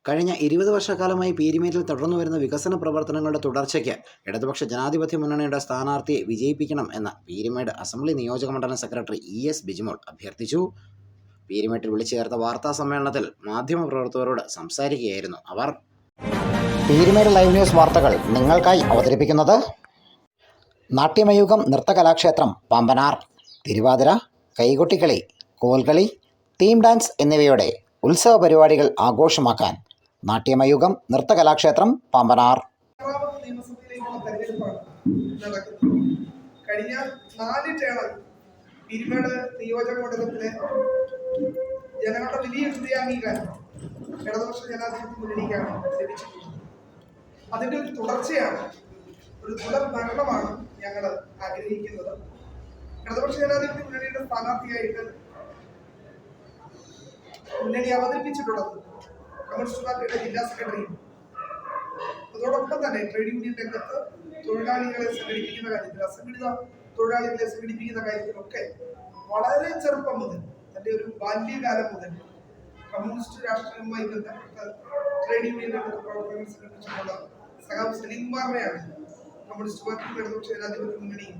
കഴിഞ്ഞ 20 വർഷക്കാലമായി പീരുമേട്ടിൽ തുടർന്നുവരുന്ന വികസന പ്രവർത്തനങ്ങളുടെ തുടർച്ചയ്ക്ക് ഇടതുപക്ഷ ജനാധിപത്യ മുന്നണിയുടെ സ്ഥാനാർത്ഥിയെ വിജയിപ്പിക്കണം എന്ന് പീരുമേട് അസംബ്ലി നിയോജകമണ്ഡലം സെക്രട്ടറി ES ബിജിമോൾ അഭ്യർത്ഥിച്ചു. പീരുമേട്ടിൽ വിളിച്ചു ചേർത്ത വാർത്താ സമ്മേളനത്തിൽ മാധ്യമപ്രവർത്തകരോട് സംസാരിക്കുകയായിരുന്നു അവർ. പീരുമേട് ലൈവ് ന്യൂസ് വാർത്തകൾ നിങ്ങൾക്കായി അവതരിപ്പിക്കുന്നത് നാട്യമയൂഖം നൃത്തകലാക്ഷേത്രം പാമ്പനാർ. തിരുവാതിര, കൈകൊട്ടിക്കളി, കോൽകളി, തീം ഡാൻസ് എന്നിവയോടെ ഉത്സവ പരിപാടികൾ ആഘോഷമാക്കാൻ നാട്യമയൂഖം നൃത്തകലാക്ഷേത്രം പാമ്പനാർ. കഴിഞ്ഞ 4 ടേമിൽ പീരുമേട് നിയോജക മണ്ഡലത്തിലെ ജനങ്ങളുടെ വലിയ ഹൃദയാംഗീകാരം ഇടതുപക്ഷ ജനാധിപത്യ മുന്നണിക്കാണ് ലഭിച്ചിട്ടുള്ളത്. അതിൻ്റെ ഒരു തുടർച്ചയാണ്, ഒരു തുടർ ഭരണമാണ് ഞങ്ങൾ ആഗ്രഹിക്കുന്നത്. ഇടതുപക്ഷ ജനാധിപത്യ മുന്നണിയുടെ സ്ഥാനാർത്ഥിയായിട്ട് മുന്നണി അവതരിപ്പിച്ചിട്ടുള്ളത് കമ്മ്യൂണിസ്റ്റ് പാർട്ടിയുടെ ജില്ലാ സെക്രട്ടറിയും അതോടൊപ്പം തന്നെ ട്രേഡ് യൂണിയൻ രംഗത്ത് തൊഴിലാളികളെ സംഘടിപ്പിക്കുന്ന കാര്യത്തിൽ, അസംഘടിത തൊഴിലാളികളെ സംഘടിപ്പിക്കുന്ന കാര്യത്തിലൊക്കെ വളരെ ചെറുപ്പം മുതൽ, തൻ്റെ ഒരു ബാല്യകാലം മുതൽ കമ്മ്യൂണിസ്റ്റ് രാഷ്ട്രീയവുമായി ബന്ധപ്പെട്ട് ട്രേഡ് യൂണിയൻ രംഗത്ത് പ്രവർത്തനങ്ങൾ സംഘടിപ്പിച്ചിട്ടുള്ള സഖാവ് സലീംകുമാറിനെയാണ് കമ്മ്യൂണിസ്റ്റ് പാർട്ടിയുടെ ഇടതുപക്ഷ ജനാധിപത്യ മുന്നണിയും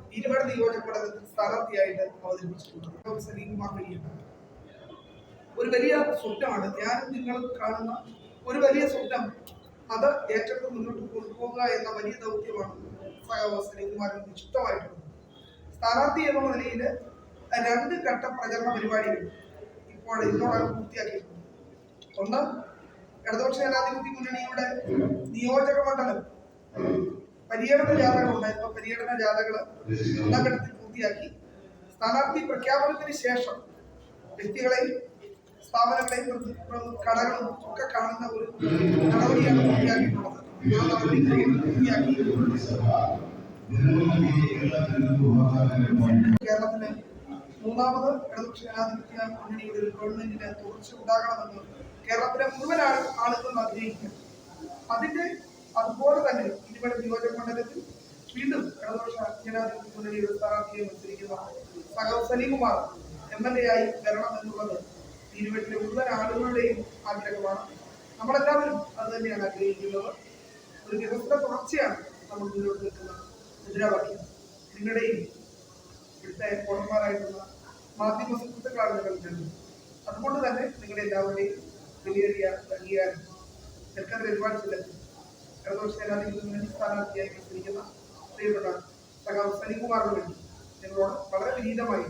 പീരുമേട് നിയോജക മണ്ഡലത്തിൽ സ്ഥാനാർത്ഥിയായിട്ട് അവതരിപ്പിച്ചിട്ടുള്ളത്. സലീംകുമാർ വഴിയാണ് ഒരു വലിയ സ്വപ്നമാണ്, ഞാനും നിങ്ങളും കാണുന്ന ഒരു വലിയ സ്വപ്നം, അത് ഏറ്റെടുത്ത് മുന്നോട്ട് കൊണ്ടുപോകുക എന്ന വലിയ ദൗത്യമാണ് സലീംകുമാറിന് നിശ്ചിതമായിട്ടുള്ളത്. സ്ഥാനാർത്ഥി എന്ന നിലയിൽ 2 ഘട്ട പ്രചരണ പരിപാടികൾ ഇപ്പോൾ ഇന്നോടകം പൂർത്തിയാക്കിയിട്ടുണ്ട്. ഒന്ന്, ഇടതുപക്ഷ ജനാധിപത്യ മുന്നണിയുടെ നിയോജക മണ്ഡലം പര്യടന ജാഥകൾ ഉണ്ടായിരുന്നു. പര്യടന ജാഥകൾ 1ാം ഘട്ടത്തിൽ പൂർത്തിയാക്കി. സ്ഥാനാർത്ഥി പ്രഖ്യാപനത്തിന് ശേഷം വ്യക്തികളെയും സ്ഥാപനങ്ങളെയും കടകളും ഒക്കെ കാണുന്ന ഒരു നടപടിയാണ് പൂർത്തിയാക്കിയിട്ടുള്ളത്. ആ നടപടി പൂർത്തിയാക്കി കേരളത്തിലെ 3ാമത് ഇടതുപക്ഷ ജനാധിപത്യ മുന്നണിയുടെ ഒരു ഗവൺമെന്റിന് തുടർച്ച ഉണ്ടാകണമെന്ന് കേരളത്തിലെ മുഴുവൻ ആളുകളും ആഗ്രഹിക്കുക. അതുപോലെ തന്നെ പീരുമേട് നിയോജക മണ്ഡലത്തിൽ വീണ്ടും ഇടതുപക്ഷ ജനാധിപത്യ മുന്നണിയുടെ സ്ഥാനാർത്ഥിയെ മത്സരിക്കുന്ന സഖാവ് സലീംകുമാർ MLA ആയി വരണം എന്നുള്ളത് പീരുമേട്ടിലെ മുഴുവൻ ആളുകളുടെയും ആഗ്രഹമാണ്. നമ്മളെല്ലാവരും അത് തന്നെയാണ് ആഗ്രഹിക്കുന്നത്. ഒരു വികസന തുടർച്ചയാണ് നമ്മൾ മുന്നോട്ട് നിൽക്കുന്ന മുദ്രാവാക്യം. നിങ്ങളുടെയും ഇവിടുത്തെ പൗരന്മാരായിട്ടുള്ള മാധ്യമ സുഹൃത്തുക്കളാണ് ഞങ്ങൾ. അതുകൊണ്ട് തന്നെ നിങ്ങളുടെ എല്ലാവരുടെയും വലിയ അംഗീകാരം സർക്കാർ ഒരുപാട് ഇടതുപക്ഷ ജനാധിപത്യ മുന്നണി സ്ഥാനാർത്ഥിയായി മത്സരിക്കുന്ന പ്രിയപ്പെട്ട സഖാവ് സലീംകുമാറിന് വേണ്ടി ഞങ്ങളോട് വളരെ വിനീതമായി